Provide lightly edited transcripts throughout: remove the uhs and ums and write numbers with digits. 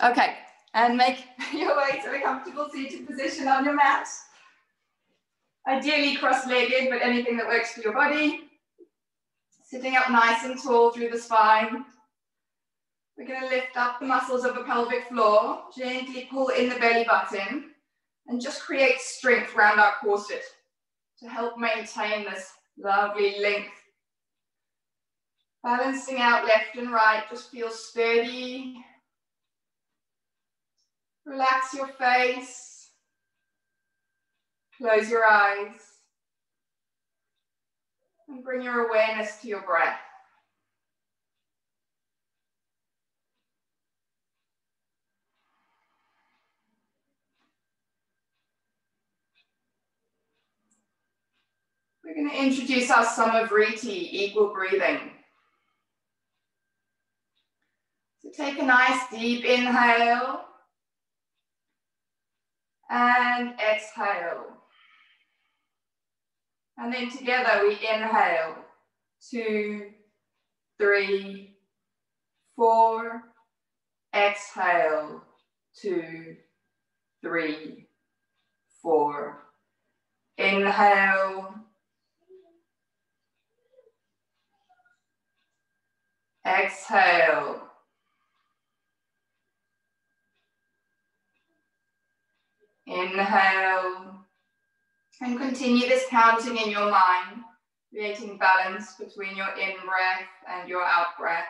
Okay, and make your way to a comfortable seated position on your mat. Ideally cross-legged, but anything that works for your body. Sitting up nice and tall through the spine. We're going to lift up the muscles of the pelvic floor, gently pull in the belly button, and just create strength around our corset to help maintain this lovely length. Balancing out left and right, just feel sturdy. Relax your face. Close your eyes. And bring your awareness to your breath. We're going to introduce our Samavriti, equal breathing. So take a nice deep inhale and exhale. And then together we inhale, 2, 3, 4. Exhale, 2, 3, 4. Inhale. Exhale. Inhale. And continue this counting in your mind, creating balance between your in-breath and your out-breath.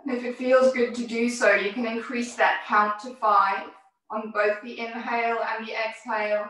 And if it feels good to do so, you can increase that count to 5 on both the inhale and the exhale.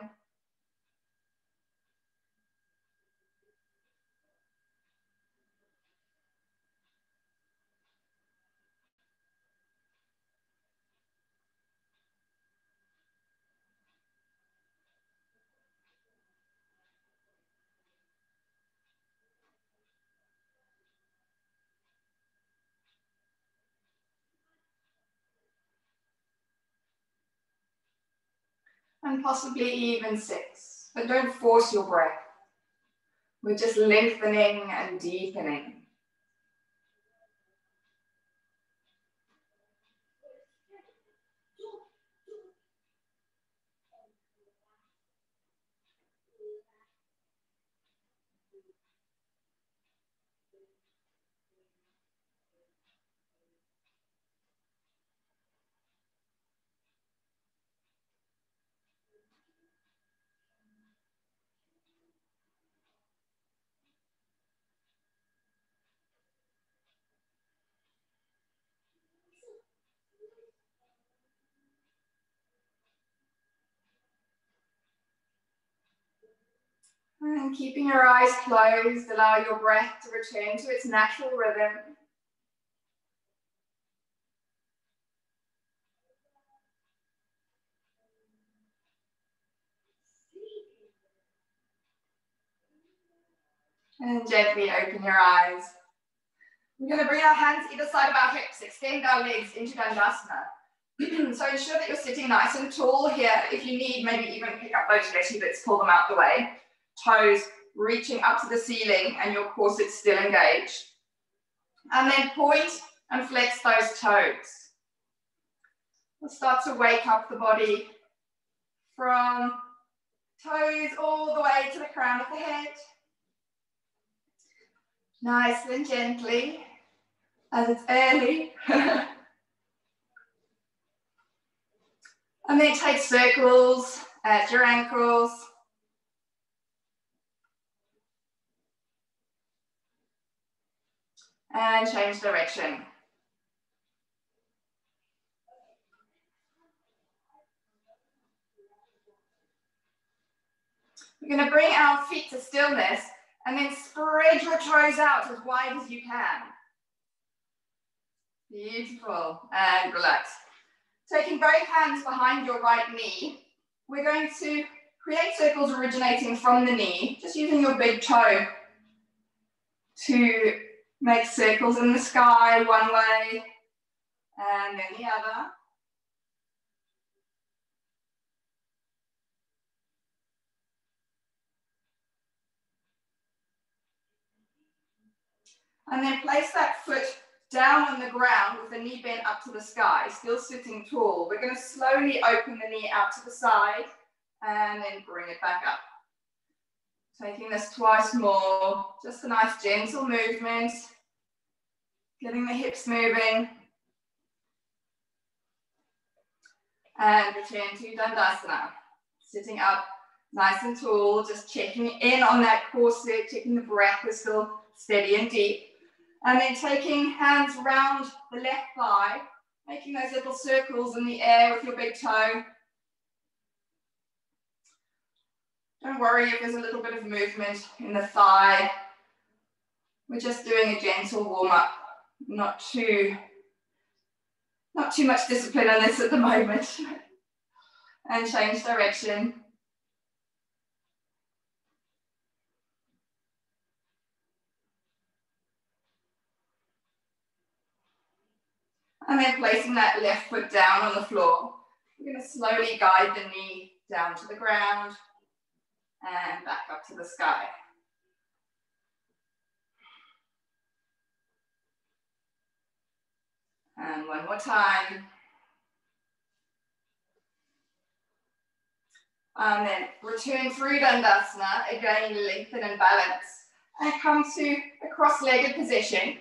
And possibly even 6, but don't force your breath. We're just lengthening and deepening. And keeping your eyes closed, allow your breath to return to its natural rhythm. And gently open your eyes. We're going to bring our hands either side of our hips, extend our legs into Dandasana. So ensure that you're sitting nice and tall here. If you need, maybe even pick up those fleshy bits, pull them out the way. Toes reaching up to the ceiling and your corset still engaged. And then point and flex those toes. We'll start to wake up the body from toes all the way to the crown of the head. Nice and gently, as it's early. And then take circles at your ankles. And change direction. We're going to bring our feet to stillness and then spread your toes out as wide as you can. Beautiful. And relax. Taking both hands behind your right knee, we're going to create circles originating from the knee, just using your big toe to make circles in the sky one way and then the other. And then place that foot down on the ground with the knee bent up to the sky, still sitting tall. We're going to slowly open the knee out to the side and then bring it back up. Taking this twice more, just a nice gentle movement, getting the hips moving. And return to Dandasana. Sitting up nice and tall, just checking in on that core set, checking the breath is still steady and deep. And then taking hands around the left thigh, making those little circles in the air with your big toe. Don't worry if there's a little bit of movement in the thigh. We're just doing a gentle warm-up, not too much discipline on this at the moment. And change direction. And then placing that left foot down on the floor, we're going to slowly guide the knee down to the ground and back up to the sky. And one more time. And then return through Dandasana, again lengthen and balance. And come to a cross-legged position.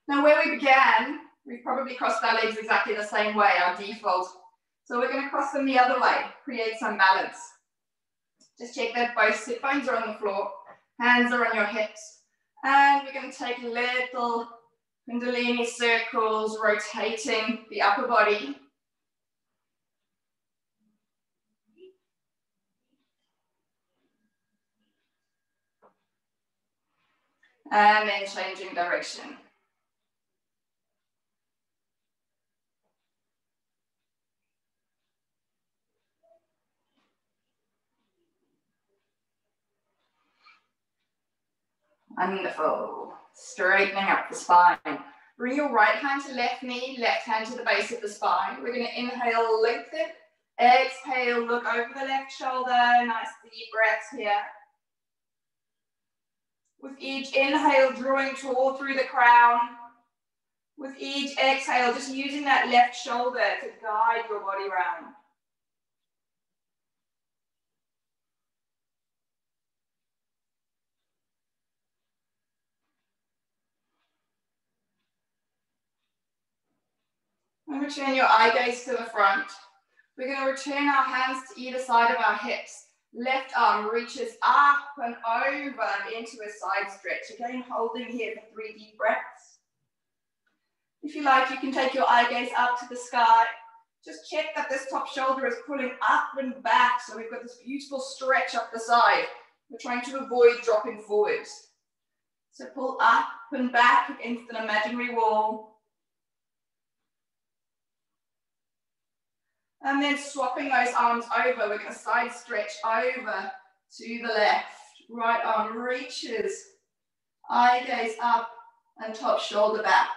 Now where we began, we've probably crossed our legs exactly the same way, our default. So we're going to cross them the other way, create some balance. Just check that both sit bones are on the floor, hands are on your hips. And we're going to take little Kundalini circles, rotating the upper body. And then changing direction. Wonderful. Straightening up the spine. Bring your right hand to left knee, left hand to the base of the spine. We're going to inhale, lengthen. Exhale, look over the left shoulder. Nice deep breaths here. With each inhale, drawing tall through the crown. With each exhale, just using that left shoulder to guide your body around. And return your eye gaze to the front. We're going to return our hands to either side of our hips. Left arm reaches up and over into a side stretch. Again, holding here for 3 deep breaths. If you like, you can take your eye gaze up to the sky. Just check that this top shoulder is pulling up and back. So we've got this beautiful stretch up the side. We're trying to avoid dropping forwards. So pull up and back against an imaginary wall. And then swapping those arms over, we're going to side stretch over to the left. Right arm reaches, eye gaze up and top shoulder back.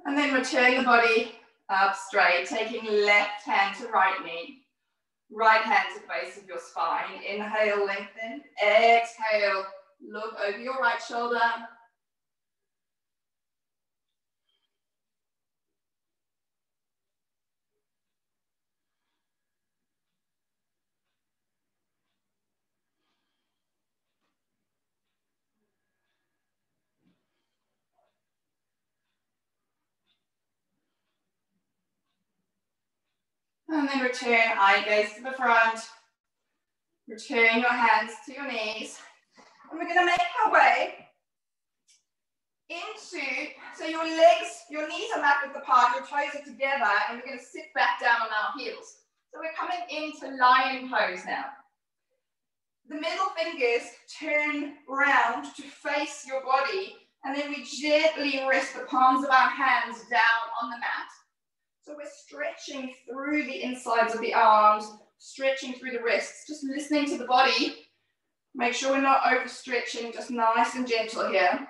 And then return the body up straight, taking left hand to right knee. Right hand to the base of your spine. Inhale, lengthen. Exhale, look over your right shoulder. And then return eye gaze to the front. Return your hands to your knees. And we're going to make our way into, so your legs, your knees are mapped at the part, your toes are together, and we're going to sit back down on our heels. So we're coming into lion pose now. The middle fingers turn round to face your body, and then we gently rest the palms of our hands down on the mat. So we're stretching through the insides of the arms, stretching through the wrists, just listening to the body. Make sure we're not overstretching, just nice and gentle here.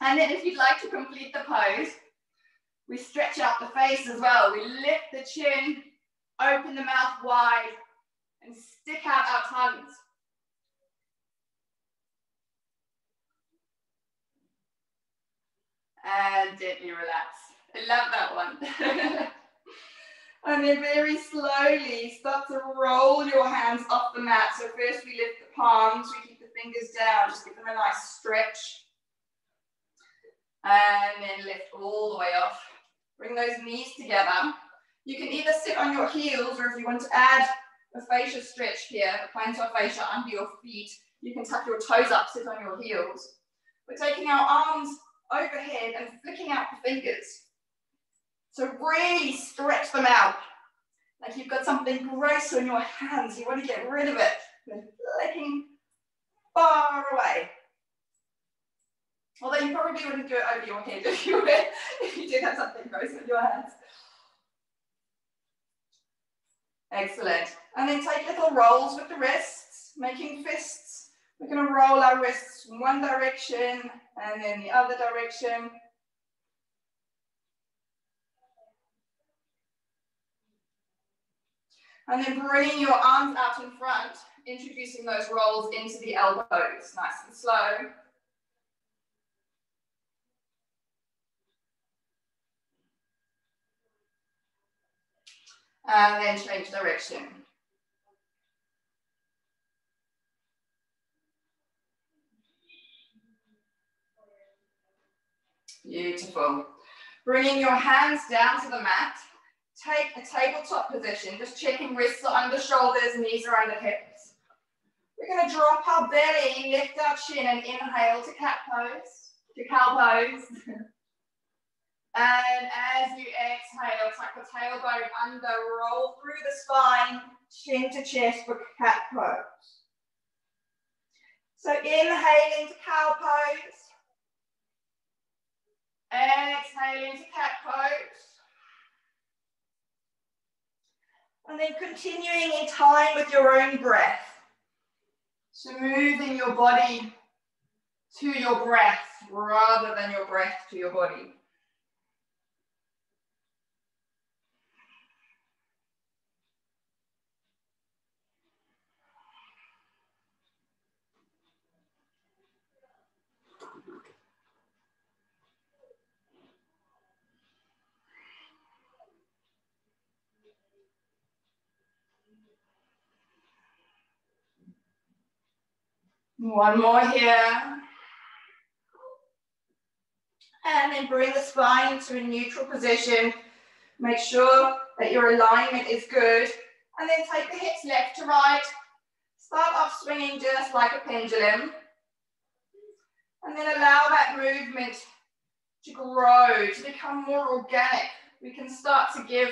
And then if you'd like to complete the pose, we stretch out the face as well. We lift the chin, open the mouth wide, and stick out our tongues. And gently relax. I love that one. And then very slowly start to roll your hands off the mat. So first we lift the palms, we keep the fingers down, just give them a nice stretch. And then lift all the way off. Bring those knees together. You can either sit on your heels, or if you want to add a fascia stretch here, the plantar fascia under your feet, you can tuck your toes up, sit on your heels. We're taking our arms overhead and flicking out the fingers. So really stretch them out. Like you've got something gross on your hands, you want to get rid of it. We're flicking far away. Although you probably wouldn't do it over your head if you did have something gross on your hands. Excellent. And then take little rolls with the wrists, making fists. We're going to roll our wrists in one direction and then the other direction. And then bringing your arms out in front, introducing those rolls into the elbows, nice and slow. And then change direction. Beautiful. Bringing your hands down to the mat. Take a tabletop position, just checking wrists are under shoulders, knees are under hips. We're going to drop our belly, lift our chin, and inhale to cat pose, to cow pose. And as you exhale, tuck the tailbone under, roll through the spine, chin to chest for cat pose. So inhaling to cow pose. Exhaling to cat pose. And then continuing in time with your own breath. So moving your body to your breath rather than your breath to your body. One more here. And then bring the spine to a neutral position. Make sure that your alignment is good. And then take the hips left to right. Start off swinging just like a pendulum. And then allow that movement to grow, to become more organic. We can start to give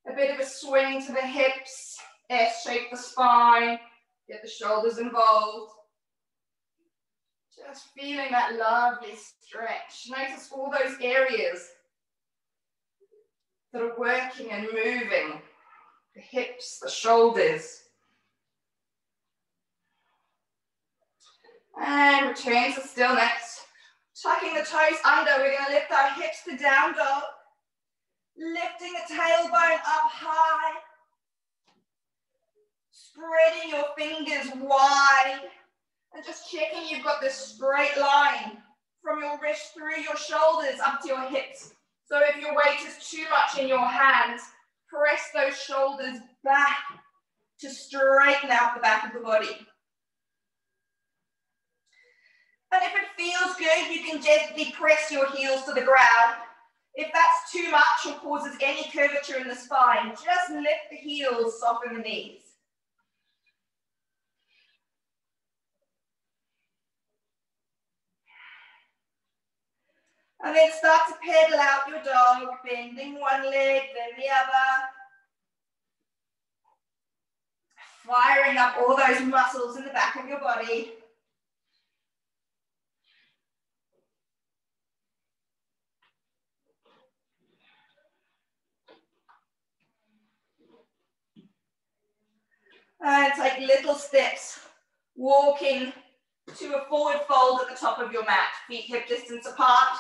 a bit of a swing to the hips, S-shape the spine, get the shoulders involved. Just feeling that lovely stretch. Notice all those areas that are working and moving. The hips, the shoulders. And return to stillness. Tucking the toes under, we're going to lift our hips to down dog. Lifting the tailbone up high. Spreading your fingers wide. And just checking you've got this straight line from your wrist through your shoulders up to your hips. So if your weight is too much in your hands, press those shoulders back to straighten out the back of the body. And if it feels good, you can gently press your heels to the ground. If that's too much or causes any curvature in the spine, just lift the heels, soften the knees. And then start to pedal out your dog, bending one leg, then the other. Firing up all those muscles in the back of your body. And take little steps, walking to a forward fold at the top of your mat, feet hip distance apart.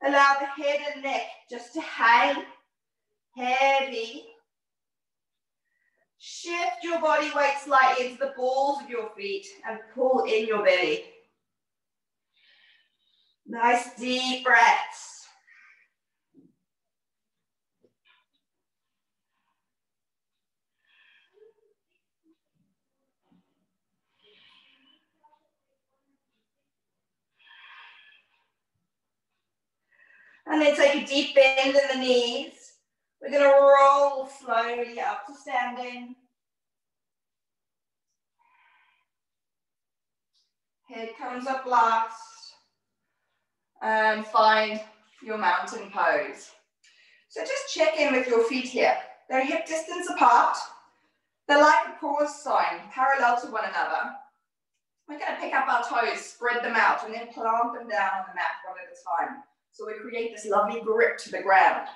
Allow the head and neck just to hang heavy. Shift your body weight slightly into the balls of your feet and pull in your belly. Nice deep breaths. And then take a deep bend in the knees. We're going to roll slowly up to standing. Head comes up last. And find your mountain pose. So just check in with your feet here. They're hip distance apart. They're like a pause sign, parallel to one another. We're going to pick up our toes, spread them out, and then plant them down on the mat one at a time. So we create this lovely grip to the ground.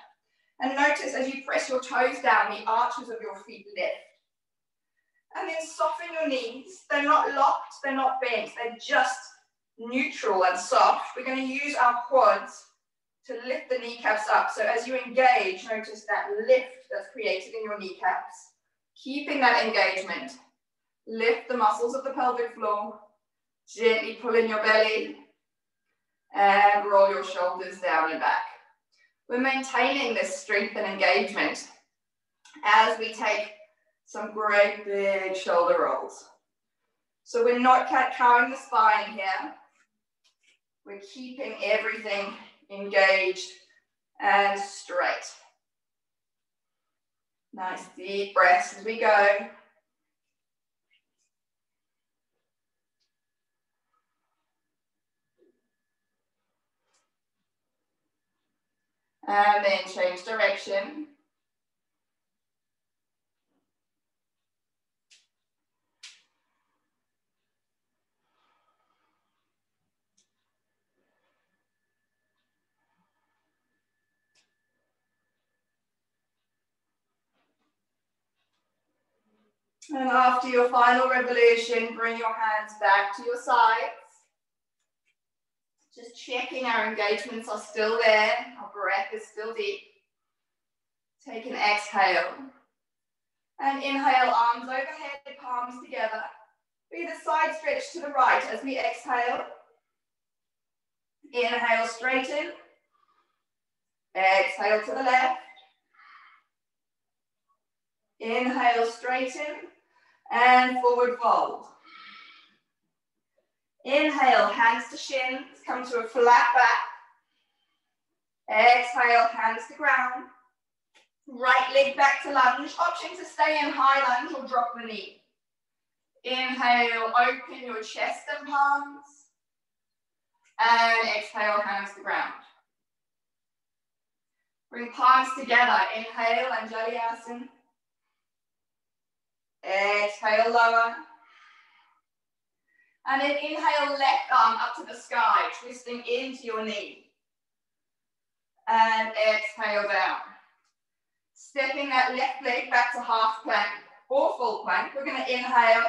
And notice as you press your toes down, the arches of your feet lift. And then soften your knees. They're not locked, they're not bent, they're just neutral and soft. We're going to use our quads to lift the kneecaps up. So as you engage, notice that lift that's created in your kneecaps. Keeping that engagement. Lift the muscles of the pelvic floor. Gently pull in your belly. And roll your shoulders down and back. We're maintaining this strength and engagement as we take some great big shoulder rolls. So we're not cat-cowing the spine here. We're keeping everything engaged and straight. Nice deep breaths as we go. And then change direction. And after your final revolution, bring your hands back to your sides. Just checking our engagements are still there. Our breath is still deep. Take an exhale. And inhale, arms overhead, palms together. Breathe a side stretch to the right as we exhale. Inhale, straighten. Exhale to the left. Inhale, straighten. And forward fold. Inhale, hands to shins, come to a flat back. Exhale, hands to ground. Right leg back to lunge. Option to stay in high lunge or drop the knee. Inhale, open your chest and palms. And exhale, hands to ground. Bring palms together. Inhale, Anjali Asana. Exhale, lower. And then inhale, left arm up to the sky, twisting into your knee. And exhale down. Stepping that left leg back to half plank or full plank. We're going to inhale.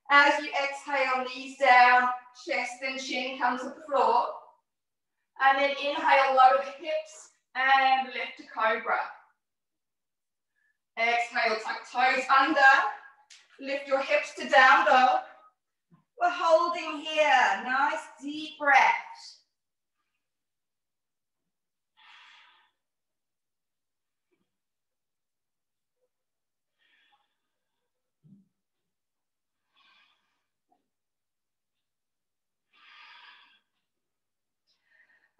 As you exhale, knees down, chest and chin come to the floor. And then inhale, lower the hips and lift to cobra. Exhale, tuck toes under. Lift your hips to down dog. We're holding here. Nice deep breaths.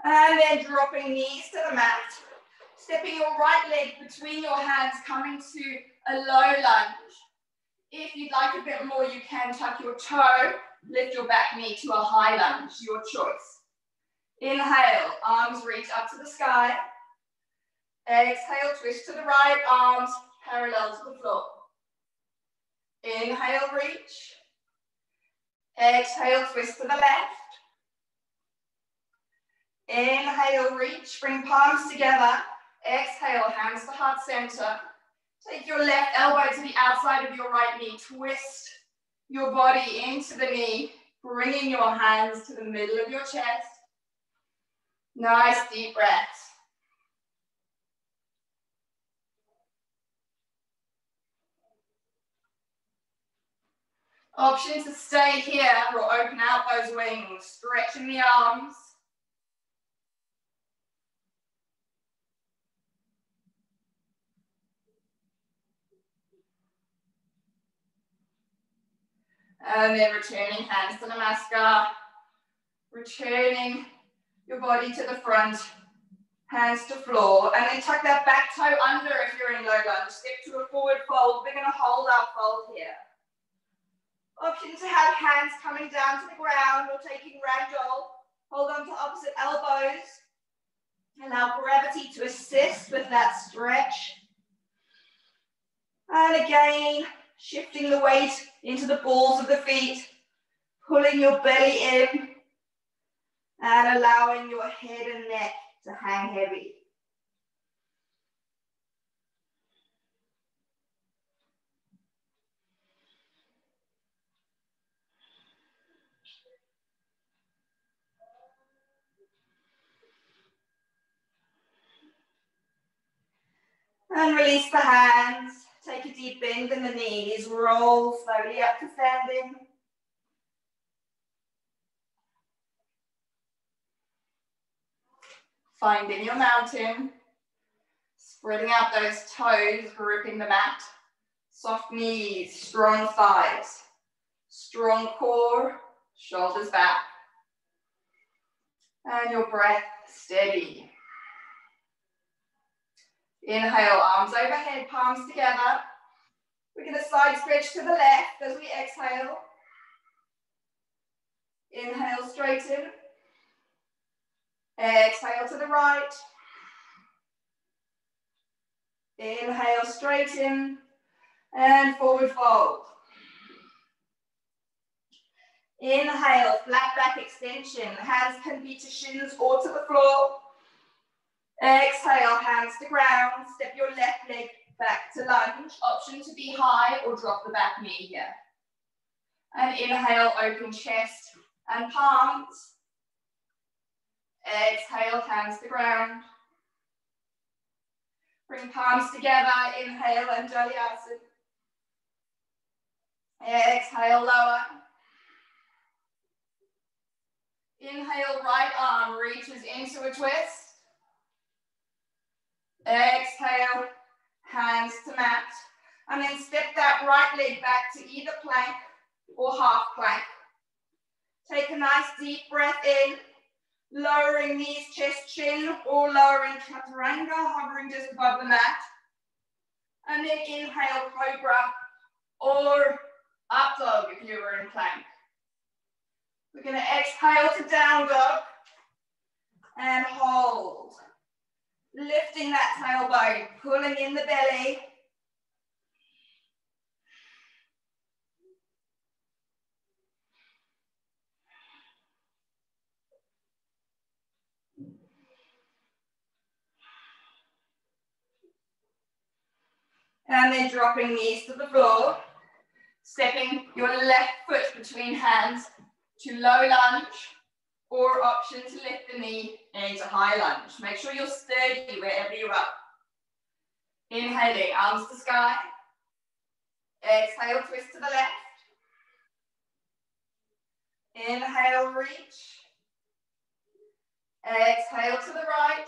And then dropping knees to the mat. Stepping your right leg between your hands, coming to a low lunge. If you'd like a bit more, you can tuck your toe, lift your back knee to a high lunge, your choice. Inhale, arms reach up to the sky. Exhale, twist to the right, arms parallel to the floor. Inhale, reach. Exhale, twist to the left. Inhale, reach. Bring palms together. Exhale, hands to heart center. Take your left elbow to the outside of your right knee. Twist your body into the knee, bringing your hands to the middle of your chest. Nice deep breaths. Option to stay here or open out those wings, stretching the arms. And then returning hands to Namaskar. Returning your body to the front, hands to floor. And then tuck that back toe under if you're in low lunge. Step to a forward fold. We're going to hold our fold here. Option to have hands coming down to the ground or taking ragdoll. Hold on to opposite elbows. Allow gravity to assist with that stretch. And again, shifting the weight into the balls of the feet, pulling your belly in, and allowing your head and neck to hang heavy. And release the hands. Take a deep bend in the knees. Roll slowly up to standing. Finding your mountain. Spreading out those toes, gripping the mat. Soft knees, strong thighs. Strong core, shoulders back. And your breath steady. Inhale, arms overhead, palms together. We're going to side stretch to the left as we exhale. Inhale, straighten. Exhale to the right. Inhale, straighten. And forward fold. Inhale, flat back extension. Hands can be to shins or to the floor. Exhale, hands to ground. Step your left leg back to lunge. Option to be high or drop the back knee here. And inhale, open chest and palms. Exhale, hands to ground. Bring palms together. Inhale, Anjali Asana. Exhale, lower. Inhale, right arm reaches into a twist. Exhale, hands to mat. And then step that right leg back to either plank or half plank. Take a nice deep breath in, lowering knees, chest, chin, or lowering chaturanga, hovering just above the mat. And then inhale, cobra, or up dog if you were in plank. We're going to exhale to down dog and hold. Lifting that tailbone, pulling in the belly. And then dropping knees to the floor. Stepping your left foot between hands to low lunge, or option to lift the knee into high lunge. Make sure you're sturdy wherever you are. Inhaling, arms to sky. Exhale, twist to the left. Inhale, reach. Exhale to the right.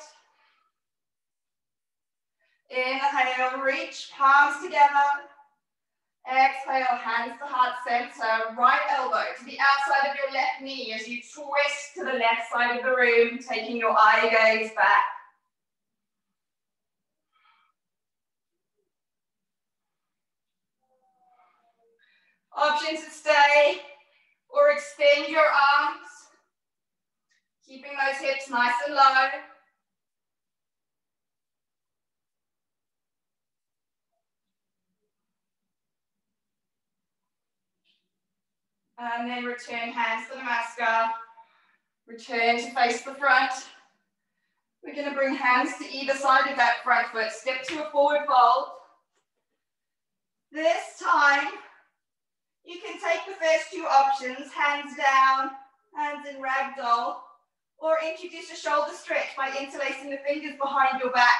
Inhale, reach, palms together. Exhale, hands to heart center. Right elbow to the outside of your left knee as you twist to the left side of the room, taking your eye gaze back. Option to stay or extend your arms, keeping those hips nice and low. And then return hands to Namaskar. Return to face the front. We're going to bring hands to either side of that front foot. Step to a forward fold. This time, you can take the first two options, hands down, hands in ragdoll, or introduce a shoulder stretch by interlacing the fingers behind your back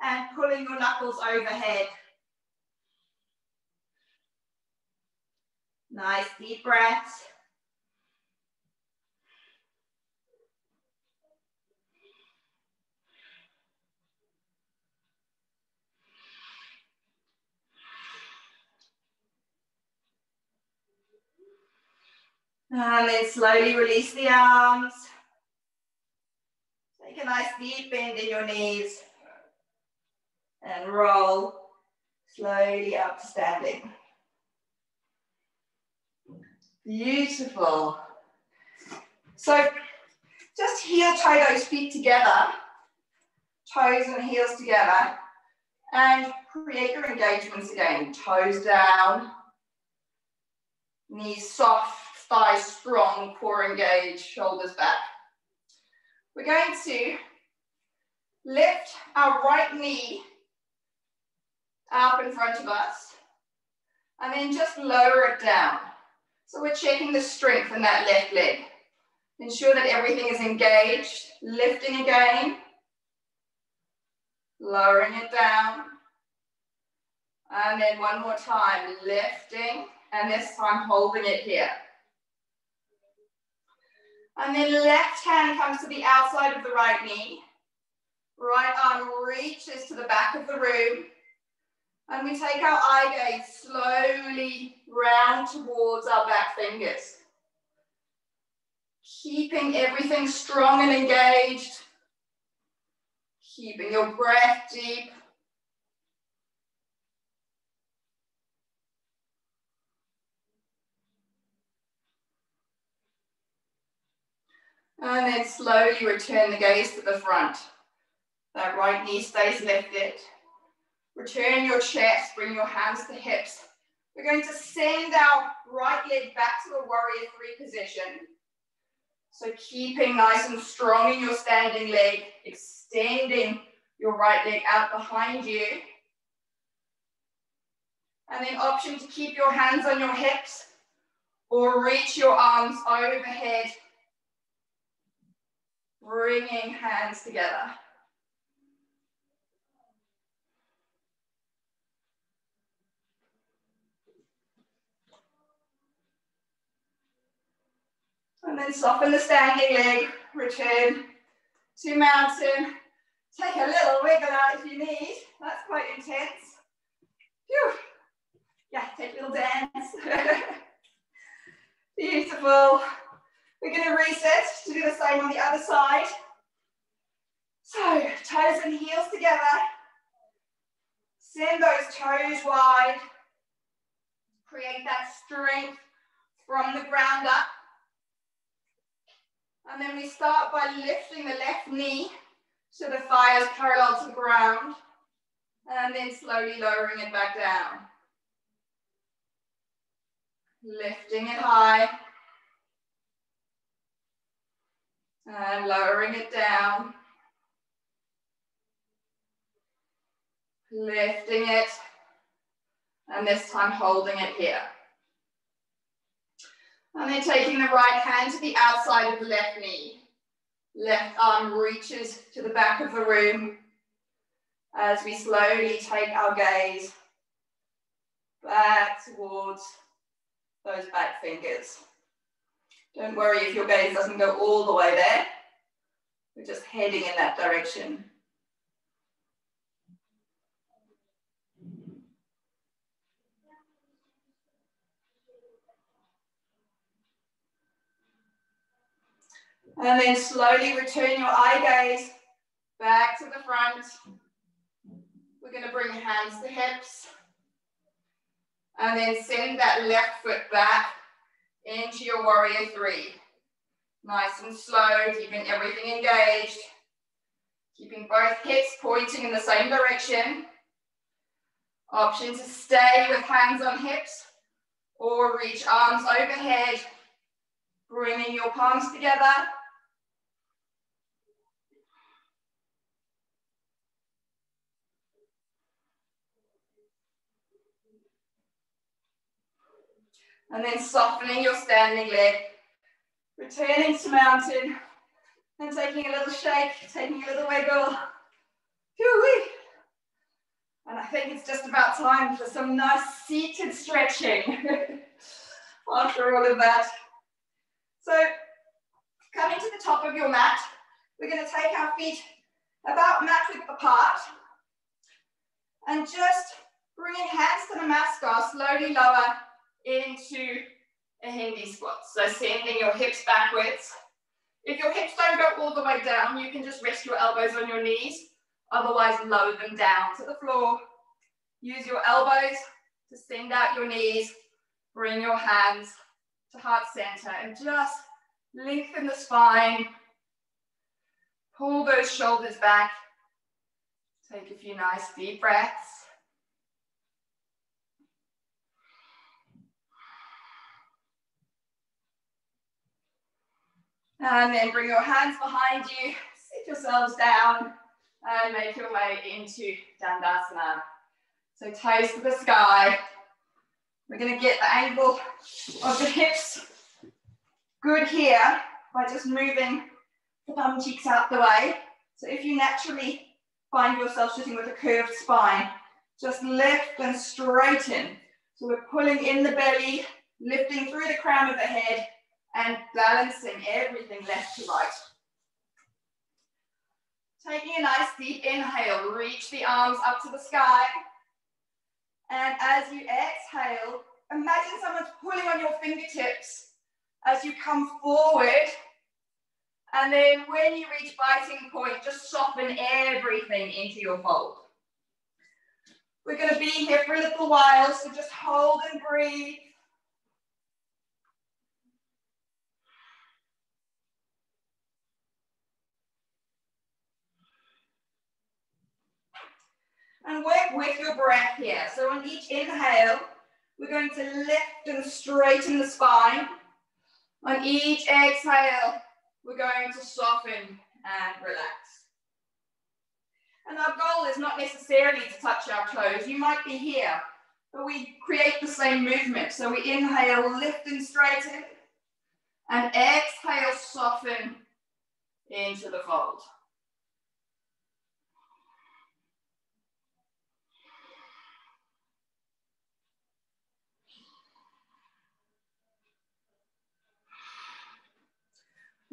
and pulling your knuckles overhead. Nice deep breaths. And then slowly release the arms. Take a nice deep bend in your knees. And roll slowly up to standing. Beautiful. So just heel toe those feet together. Toes and heels together. And create your engagements again. Toes down. Knees soft. Thighs strong, core engaged, shoulders back. We're going to lift our right knee up in front of us and then just lower it down. So we're checking the strength in that left leg. Ensure that everything is engaged. Lifting again, lowering it down. And then one more time, lifting, and this time holding it here. And then left hand comes to the outside of the right knee. Right arm reaches to the back of the room. And we take our eye gaze slowly round towards our back fingers. Keeping everything strong and engaged. Keeping your breath deep. And then slowly return the gaze to the front. That right knee stays lifted. Return your chest, bring your hands to hips. We're going to send our right leg back to a warrior three position. So keeping nice and strong in your standing leg, extending your right leg out behind you. And then option to keep your hands on your hips or reach your arms overhead. Bringing hands together. And then soften the standing leg, return to mountain. Take a little wiggle out if you need. That's quite intense. Phew. Yeah, take a little dance. Beautiful. We're going to reset to do the same on the other side. So, toes and heels together. Send those toes wide. Create that strength from the ground up. And then we start by lifting the left knee so the thigh is parallel to the ground. And then slowly lowering it back down. Lifting it high. And lowering it down. Lifting it. And this time holding it here. And then taking the right hand to the outside of the left knee. Left arm reaches to the back of the room as we slowly take our gaze back towards those back fingers. Don't worry if your gaze doesn't go all the way there. We're just heading in that direction. And then slowly return your eye gaze back to the front. We're going to bring hands to hips. And then send that left foot back into your warrior three. Nice and slow, keeping everything engaged. Keeping both hips pointing in the same direction. Option to stay with hands on hips or reach arms overhead, bringing your palms together. And then softening your standing leg, returning to mountain, and taking a little shake, taking a little wiggle. Whoo-wee. And I think it's just about time for some nice seated stretching after all of that. So coming to the top of your mat, we're going to take our feet about mat width apart and just bringing hands to the mat, slowly lower into a Hindi squat. So sending your hips backwards. If your hips don't go all the way down, you can just rest your elbows on your knees. Otherwise, lower them down to the floor. Use your elbows to send out your knees. Bring your hands to heart center and just lengthen the spine. Pull those shoulders back. Take a few nice deep breaths. And then bring your hands behind you, sit yourselves down, and make your way into Dandasana. So toes to the sky. We're going to get the angle of the hips good here by just moving the bum cheeks out the way. So if you naturally find yourself sitting with a curved spine, just lift and straighten. So we're pulling in the belly, lifting through the crown of the head, and balancing everything left to right. Taking a nice deep inhale, reach the arms up to the sky. And as you exhale, imagine someone's pulling on your fingertips as you come forward. And then when you reach biting point, just soften everything into your fold. We're going to be here for a little while, so just hold and breathe. And work with your breath here. So on each inhale, we're going to lift and straighten the spine. On each exhale, we're going to soften and relax. And our goal is not necessarily to touch our toes. You might be here, but we create the same movement. So we inhale, lift and straighten, and exhale, soften into the fold.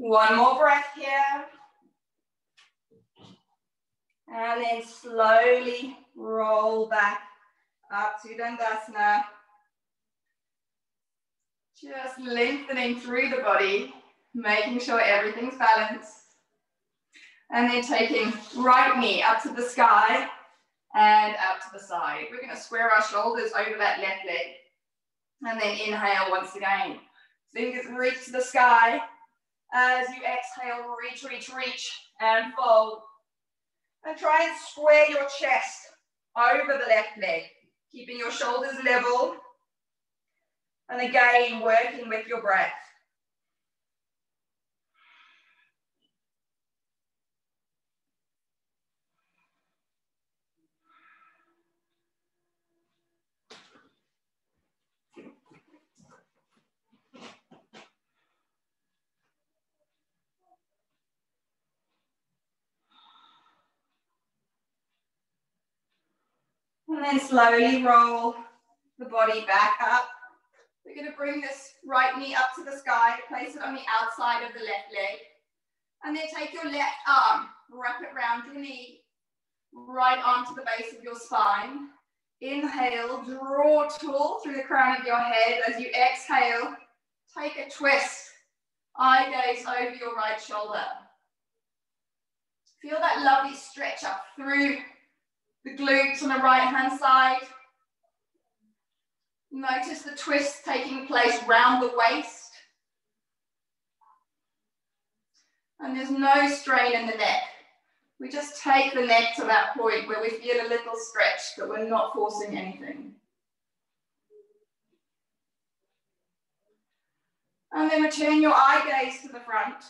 One more breath here. And then slowly roll back up to Dandasana. Just lengthening through the body, making sure everything's balanced. And then taking right knee up to the sky and out to the side. We're going to square our shoulders over that left leg. And then inhale once again. Fingers reach to the sky. As you exhale, reach, reach, reach, and fold. And try and square your chest over the left leg, keeping your shoulders level. And again, working with your breath. And then slowly roll the body back up. We're going to bring this right knee up to the sky, place it on the outside of the left leg. And then take your left arm, wrap it around your knee, right onto the base of your spine. Inhale, draw tall through the crown of your head. As you exhale, take a twist. Eye gaze over your right shoulder. Feel that lovely stretch up through the glutes on the right-hand side. Notice the twist taking place round the waist. And there's no strain in the neck. We just take the neck to that point where we feel a little stretch, but we're not forcing anything. And then return your eye gaze to the front.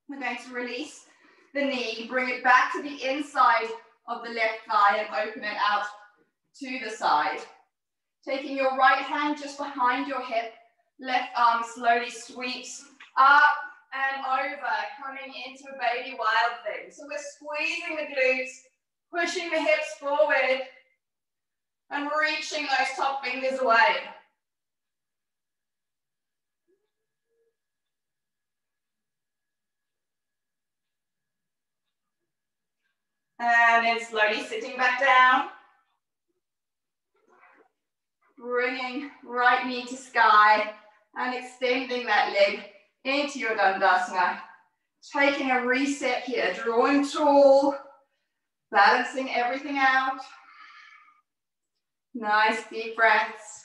We're going to release the knee, bring it back to the inside of the left thigh and open it out to the side. Taking your right hand just behind your hip, left arm slowly sweeps up and over, coming into a baby wild thing. So we're squeezing the glutes, pushing the hips forward, and reaching those top fingers away. And then slowly sitting back down. Bringing right knee to sky and extending that leg into your Dandasana. Taking a reset here, drawing tall, balancing everything out. Nice deep breaths.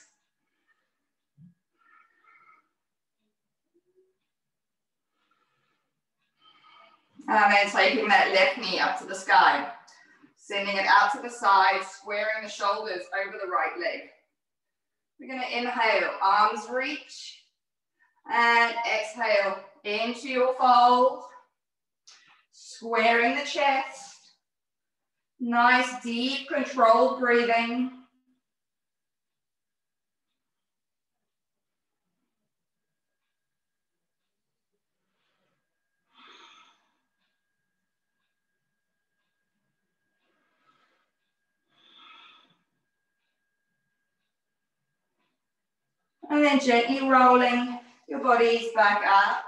And then taking that left knee up to the sky. Sending it out to the side, squaring the shoulders over the right leg. We're going to inhale, arms reach. And exhale into your fold. Squaring the chest. Nice, deep, controlled breathing. And then gently rolling your bodies back up.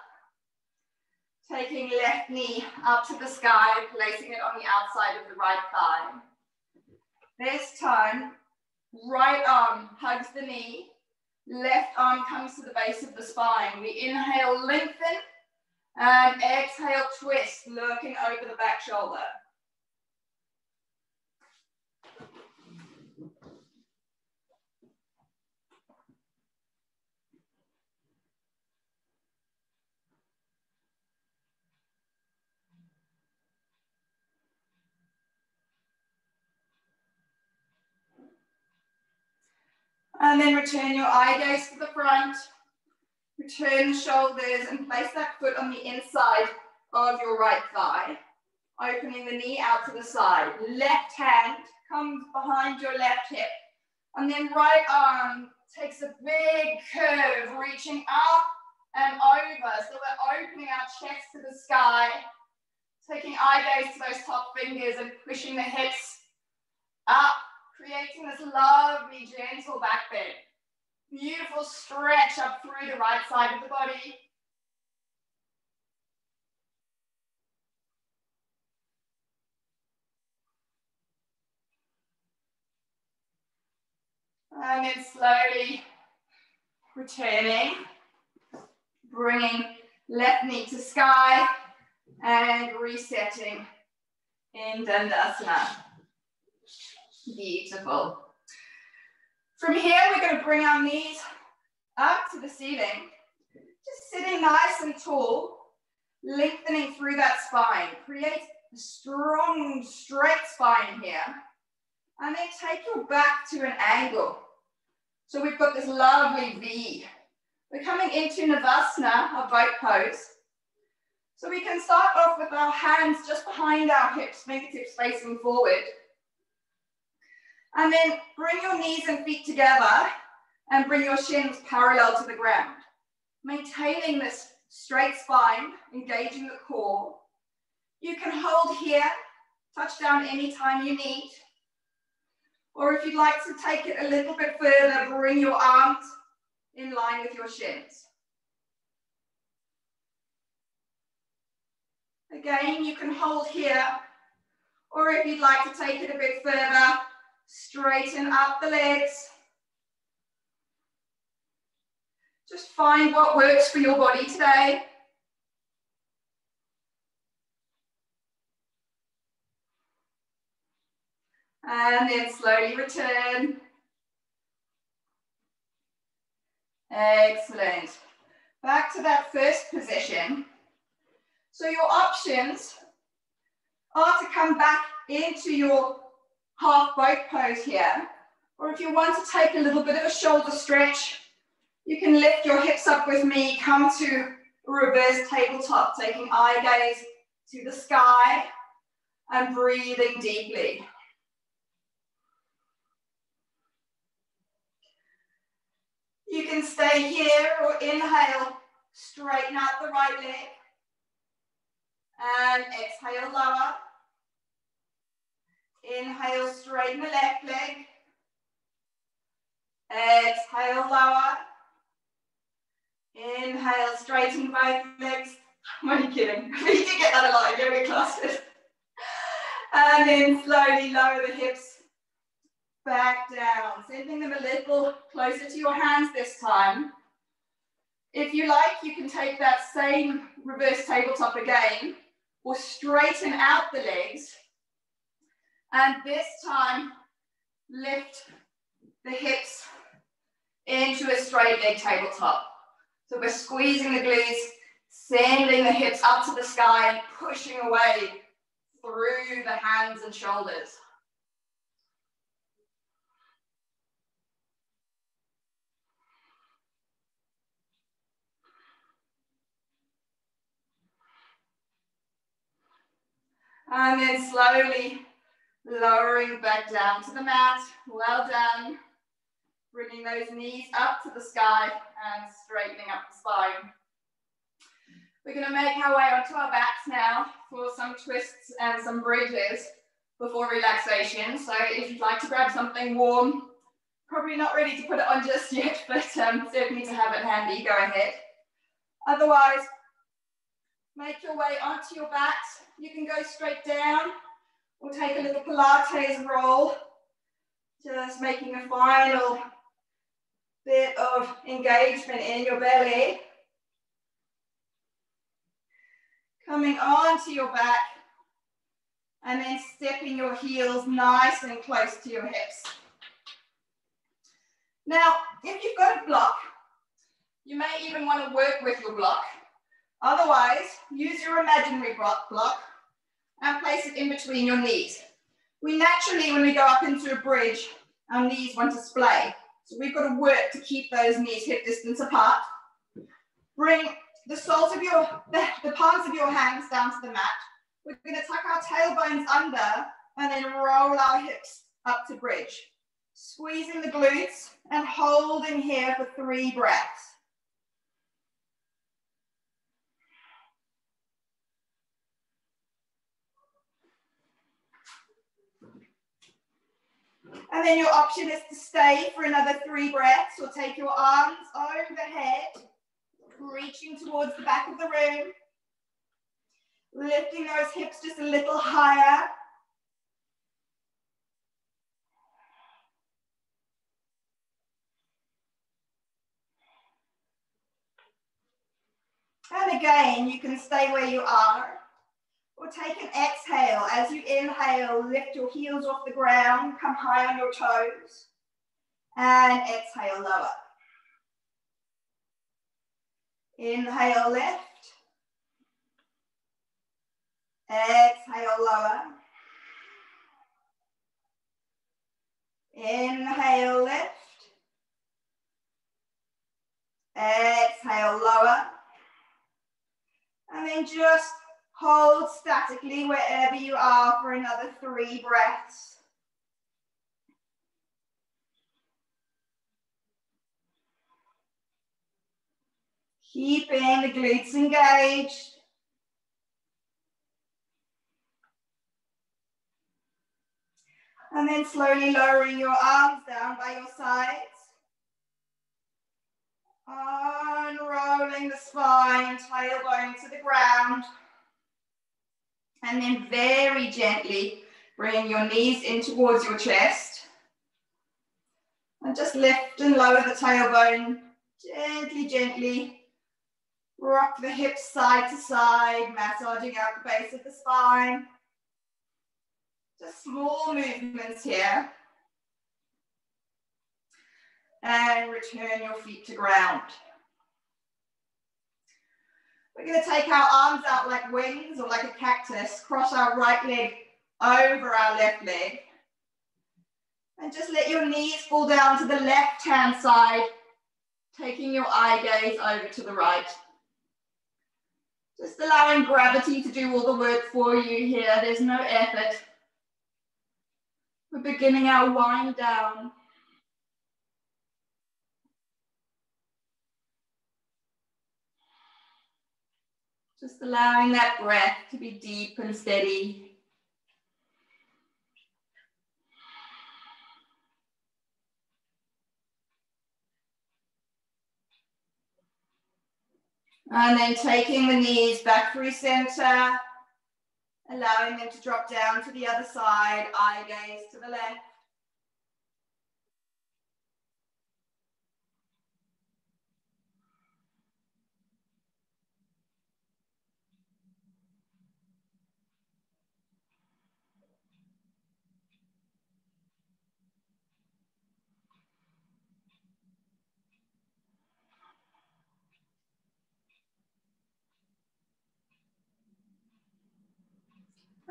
Taking left knee up to the sky, placing it on the outside of the right thigh. This time, right arm hugs the knee, left arm comes to the base of the spine. We inhale, lengthen, and exhale, twist, looking over the back shoulder. And then return your eye gaze to the front. Return the shoulders and place that foot on the inside of your right thigh. Opening the knee out to the side. Left hand comes behind your left hip. And then right arm takes a big curve, reaching up and over. So we're opening our chest to the sky. Taking eye gaze to those top fingers and pushing the hips up. Creating this lovely, gentle back bend. Beautiful stretch up through the right side of the body. And then slowly returning, bringing left knee to sky and resetting in Dandasana. Beautiful. From here, we're going to bring our knees up to the ceiling, just sitting nice and tall, lengthening through that spine. Create a strong, straight spine here. And then take your back to an angle. So we've got this lovely V. We're coming into Navasana, our boat pose. So we can start off with our hands just behind our hips, fingertips facing forward. And then bring your knees and feet together and bring your shins parallel to the ground. Maintaining this straight spine, engaging the core. You can hold here, touch down anytime you need. Or if you'd like to take it a little bit further, bring your arms in line with your shins. Again, you can hold here. Or if you'd like to take it a bit further, straighten up the legs. Just find what works for your body today. And then slowly return. Excellent. Back to that first position. So your options are to come back into your half boat pose here, or if you want to take a little bit of a shoulder stretch, You can lift your hips up with me, come to reverse tabletop, taking eye gaze to the sky and breathing deeply. You can stay here or inhale, straighten out the right leg. And exhale, lower. Inhale, straighten the left leg. Exhale, lower. Inhale, straighten both legs. I'm only kidding. We do get that a lot in yoga classes. And then slowly lower the hips back down, sending them a little closer to your hands this time. If you like, you can take that same reverse tabletop again, or straighten out the legs. And this time, lift the hips into a straight leg tabletop. So we're squeezing the glutes, sending the hips up to the sky and pushing away through the hands and shoulders. And then slowly lowering back down to the mat. Well done. Bringing those knees up to the sky and straightening up the spine. We're going to make our way onto our backs now for some twists and some bridges before relaxation. So if you'd like to grab something warm, probably not ready to put it on just yet, but certainly to have it handy, go ahead. Otherwise, make your way onto your backs. You can go straight down or take a little Pilates roll, just making a final bit of engagement in your belly. Coming onto your back and then stepping your heels nice and close to your hips. Now, if you've got a block, you may even want to work with your block. Otherwise, use your imaginary block and place it in between your knees. We naturally, when we go up into a bridge, our knees want to splay. So we've got to work to keep those knees hip distance apart. Bring the soles of the palms of your hands down to the mat. We're going to tuck our tailbones under and then roll our hips up to bridge. Squeezing the glutes and holding here for 3 breaths. And then your option is to stay for another 3 breaths or take your arms overhead, reaching towards the back of the room, lifting those hips just a little higher. And again, you can stay where you are. Or take an exhale. As you inhale, lift your heels off the ground, come high on your toes. And exhale, lower. Inhale, lift. Exhale, lower. Inhale, lift. Exhale, lower. And then just hold statically wherever you are for another 3 breaths. Keeping the glutes engaged. And then slowly lowering your arms down by your sides. Unrolling the spine, tailbone to the ground. And then very gently bringing your knees in towards your chest. And just lift and lower the tailbone. Gently, gently. Rock the hips side to side, massaging out the base of the spine. Just small movements here. And return your feet to ground. We're going to take our arms out like wings or like a cactus, cross our right leg over our left leg. And just let your knees fall down to the left-hand side taking your eye gaze over to the right. Just allowing gravity to do all the work for you here. There's no effort. We're beginning our wind down. Just allowing that breath to be deep and steady. And then taking the knees back through center, allowing them to drop down to the other side, eye gaze to the left.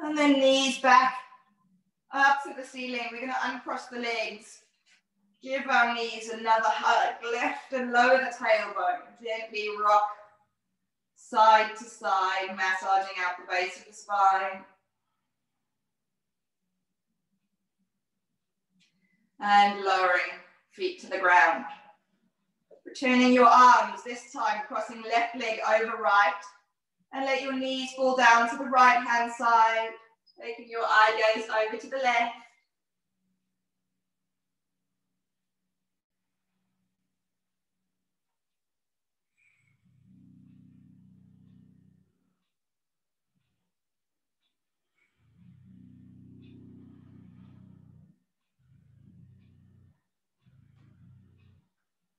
And then knees back up to the ceiling. We're going to uncross the legs. Give our knees another hug. Lift and lower the tailbone. Gently rock side to side, massaging out the base of the spine. And lowering feet to the ground. Returning your arms, this time crossing left leg over right. And let your knees fall down to the right hand side. Taking your eye gaze over to the left.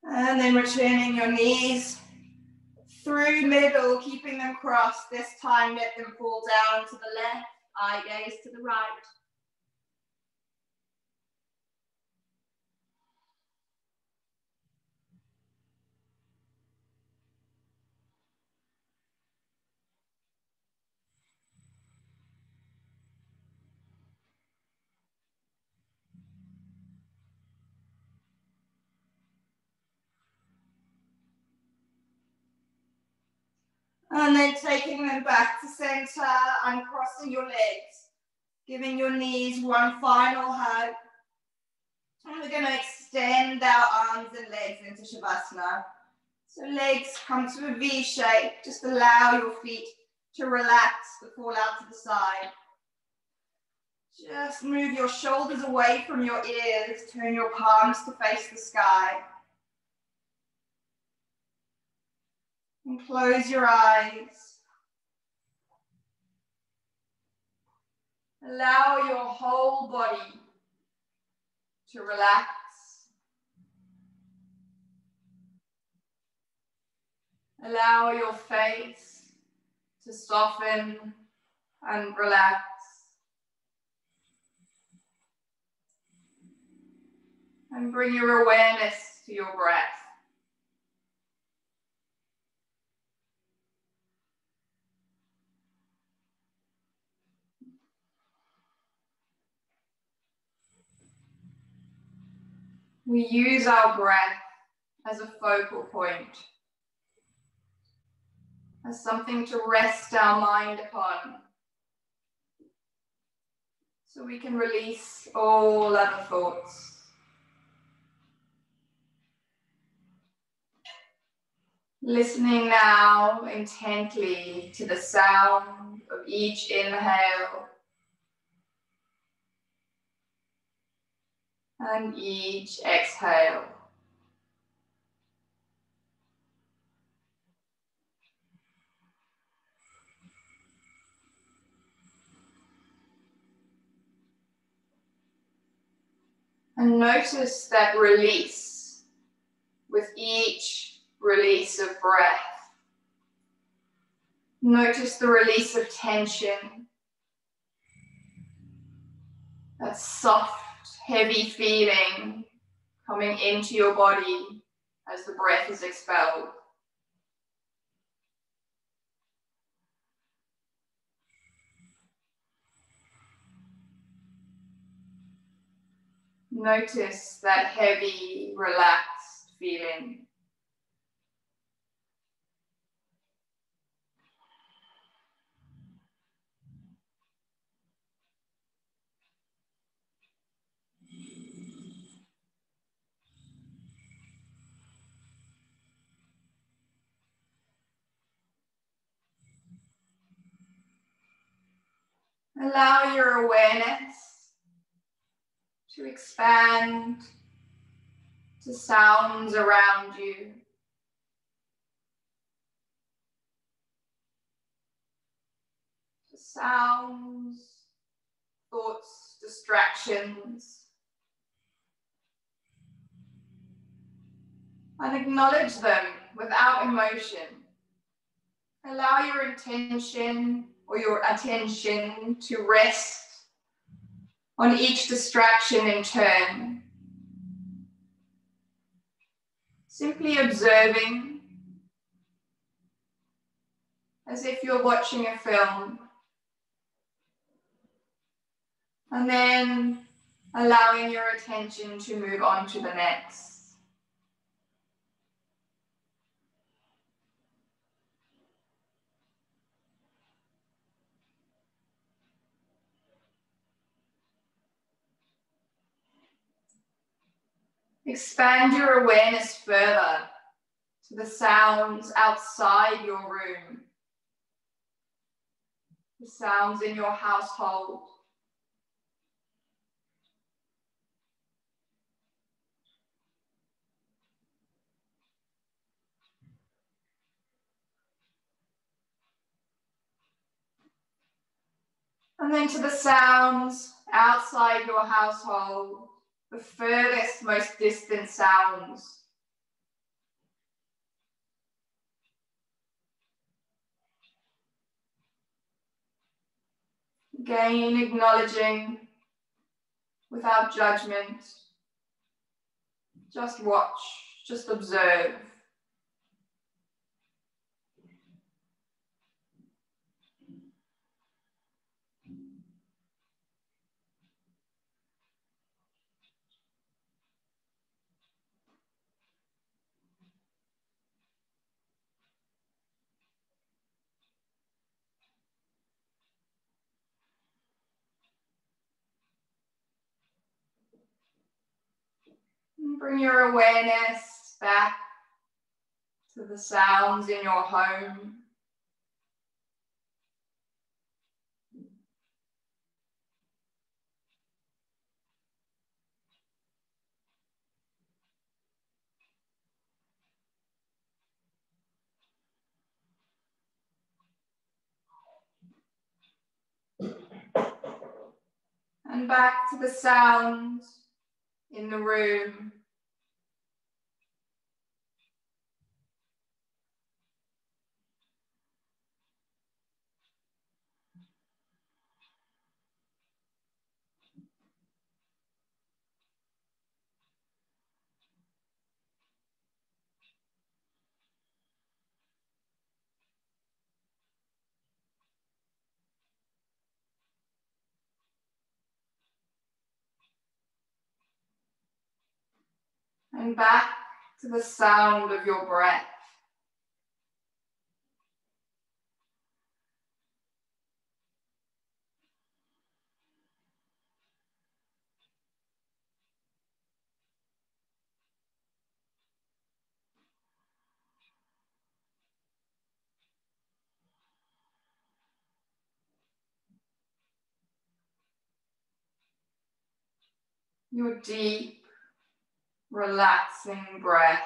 And then returning your knees through middle, keeping them crossed. This time let them fall down to the left, eye gaze to the right. And then taking them back to center, uncrossing your legs, giving your knees one final hug. And we're going to extend our arms and legs into Shavasana. So legs come to a V shape. Just allow your feet to relax, to fall out to the side. Just move your shoulders away from your ears. Turn your palms to face the sky. And close your eyes. Allow your whole body to relax. Allow your face to soften and relax. And bring your awareness to your breath. We use our breath as a focal point, as something to rest our mind upon, so we can release all other thoughts. Listening now intently to the sound of each inhale and each exhale. And notice that release with each release of breath. Notice the release of tension. That soft, heavy feeling coming into your body as the breath is expelled. Notice that heavy, relaxed feeling Allow your awareness to expand to sounds around you. To sounds, thoughts, distractions. And acknowledge them without emotion. Allow your intention or your attention to rest on each distraction in turn. Simply observing as if you're watching a film. And then allowing your attention to move on to the next. Expand your awareness further to the sounds outside your room, the sounds in your household. And then to the sounds outside your household, the furthest, most distant sounds. Again, acknowledging without judgment. Just watch, just observe. And bring your awareness back to the sounds in your home. And back to the sounds in the room. And back to the sound of your breath. Your deep, relaxing breath.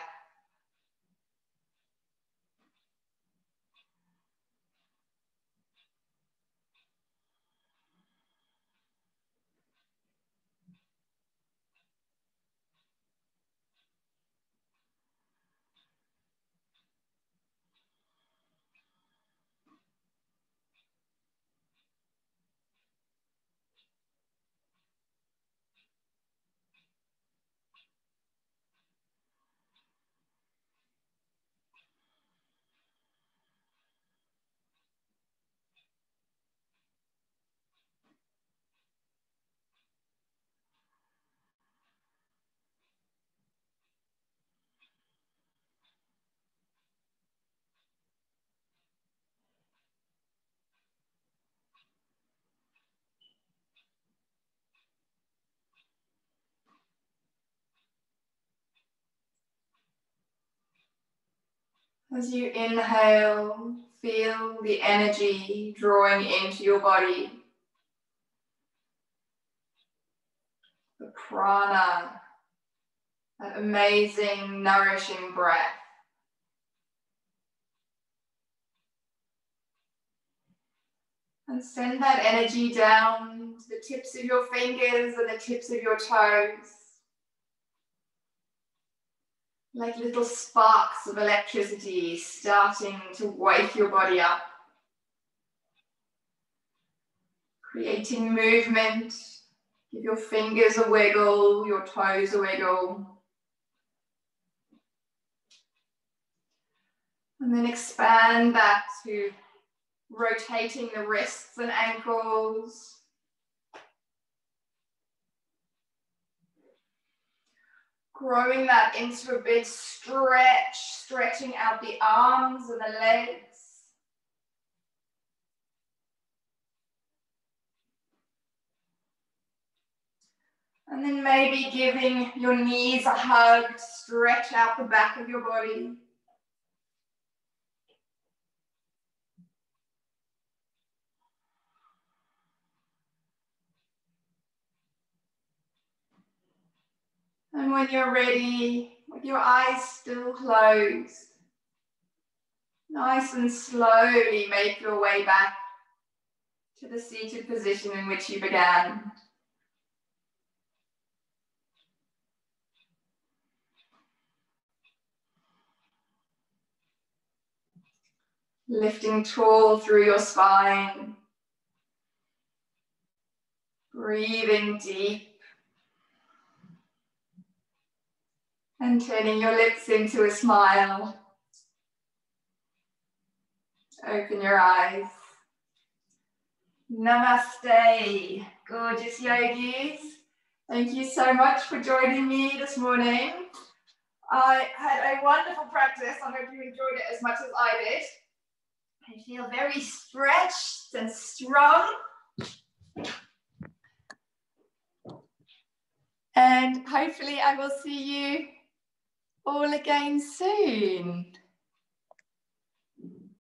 As you inhale, feel the energy drawing into your body. prana, that amazing, nourishing breath. And send that energy down to the tips of your fingers and the tips of your toes. Like little sparks of electricity starting to wake your body up. Creating movement. Give your fingers a wiggle, your toes a wiggle. And then expand that to rotating the wrists and ankles. Growing that into a big stretch, stretching out the arms and the legs. And then maybe giving your knees a hug to stretch out the back of your body. And when you're ready, with your eyes still closed, nice and slowly make your way back to the seated position in which you began. Lifting tall through your spine. Breathing deep. And turning your lips into a smile. Open your eyes. Namaste, gorgeous yogis. Thank you so much for joining me this morning. I had a wonderful practice. I hope you enjoyed it as much as I did. I feel very stretched and strong. And hopefully I will see you all again soon.